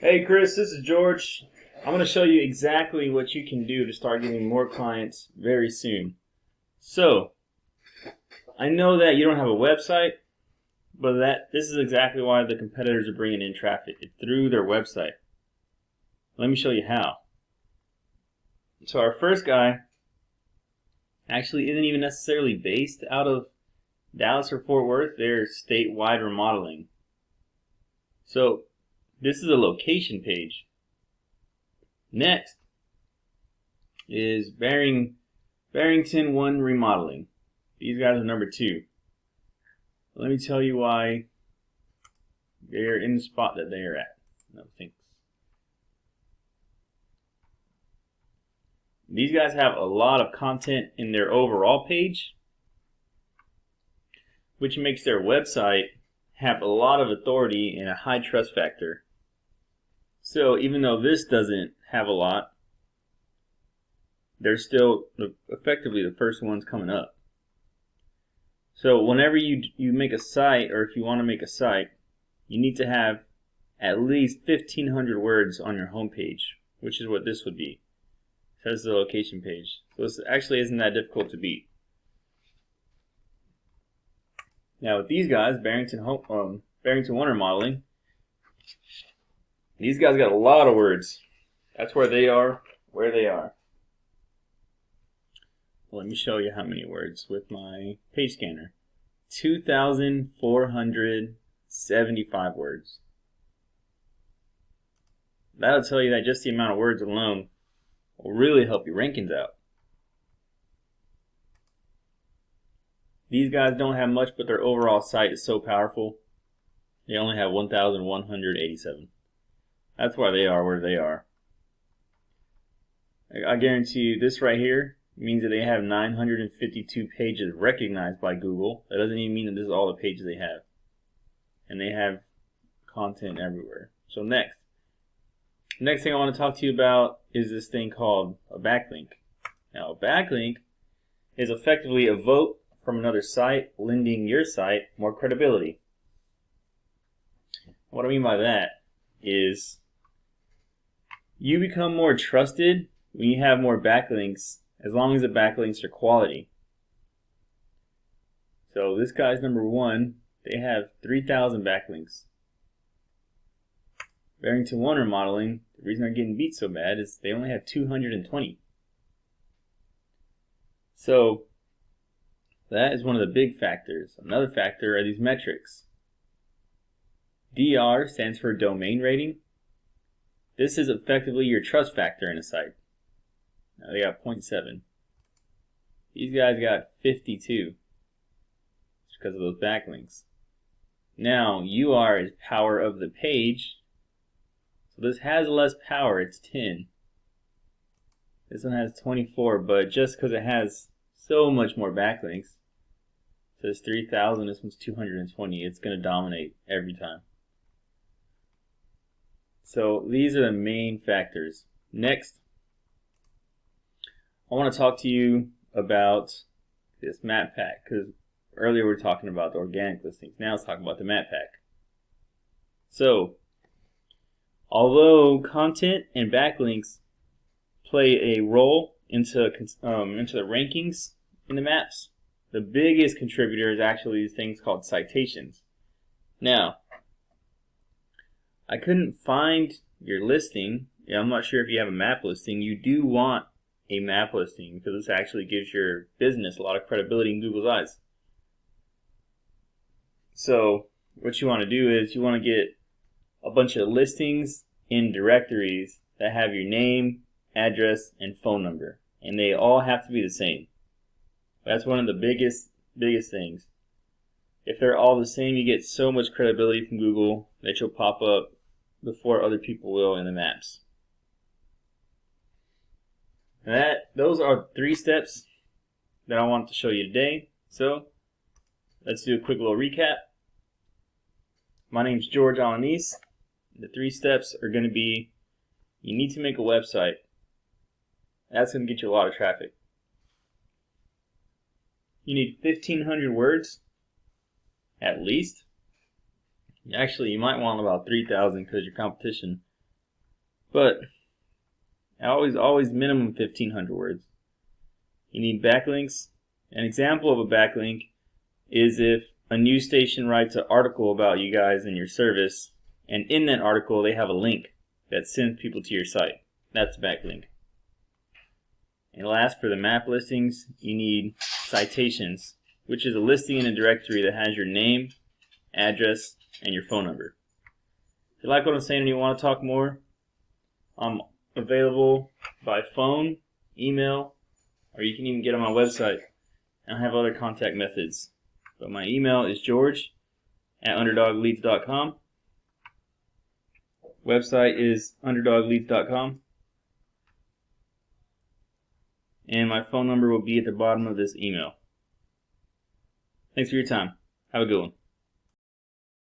Hey Chris, this is George. I'm going to show you exactly what you can do to start getting more clients very soon. So, I know that you don't have a website, but this is exactly why the competitors are bringing in traffic. It's through their website. Let me show you how. So our first guy actually isn't even necessarily based out of Dallas or Fort Worth. They're statewide remodeling. So this is a location page. Next is Barrington 1 Remodeling. These guys are number 2. Let me tell you why they're in the spot that they are at. No thanks. These guys have a lot of content in their overall page, which makes their website have a lot of authority and a high trust factor. So even though this doesn't have a lot, they're still effectively the first ones coming up. So whenever you make a site, or if you want to make a site, you need to have at least 1,500 words on your homepage, which is what this would be. So this is the location page. So this actually isn't that difficult to beat. Now with these guys, Barrington 1 Remodeling, these guys got a lot of words. That's where they are. Let me show you how many words with my page scanner. 2,475 words. That'll tell you that just the amount of words alone will really help your rankings out. These guys don't have much, but their overall site is so powerful. They only have 1,187. That's why they are where they are. I guarantee you this right here means that they have 952 pages recognized by Google. That doesn't even mean that this is all the pages they have. And they have content everywhere. So next thing I want to talk to you about is this thing called a backlink. Now a backlink is effectively a vote from another site, lending your site more credibility. What I mean by that is you become more trusted when you have more backlinks, as long as the backlinks are quality. So this guy's number 1. They have 3,000 backlinks. Barrington 1 Remodeling, the reason they're getting beat so bad is they only have 220. So that is one of the big factors. Another factor are these metrics. DR stands for domain rating. This is effectively your trust factor in a site. Now they got 0.7. These guys got 52. It's because of those backlinks. Now UR is power of the page. So this has less power, it's 10. This one has 24, but just because it has so much more backlinks, so it's 3,000, this one's 220, it's going to dominate every time. So these are the main factors. Next, I want to talk to you about this map pack, because earlier we were talking about the organic listings. Now let's talk about the map pack. So, although content and backlinks play a role into the rankings in the maps, the biggest contributor is actually these things called citations. Now, I couldn't find your listing. I'm not sure if you have a map listing. You do want a map listing because this actually gives your business a lot of credibility in Google's eyes. So what you want to do is you want to get a bunch of listings in directories that have your name, address, and phone number, and they all have to be the same. That's one of the biggest things. If they're all the same, you get so much credibility from Google that you'll pop up before other people will in the maps. And those are 3 steps that I want to show you today. So let's do a quick little recap. My name's George Alanis. The 3 steps are going to be: you need to make a website. That's going to get you a lot of traffic. You need 1,500 words at least. Actually, you might want about 3,000 because your competition But always minimum 1,500 words. You need backlinks. An example of a backlink is if a news station writes an article about you guys and your service, and in that article they have a link that sends people to your site. That's a backlink. And last, for the map listings, you need citations, which is a listing in a directory that has your name, address, and your phone number. If you like what I'm saying and you want to talk more, I'm available by phone, email, or you can even get on my website. I have other contact methods. But my email is george@underdogleads.com. Website is underdogleads.com. And my phone number will be at the bottom of this email. Thanks for your time. Have a good one.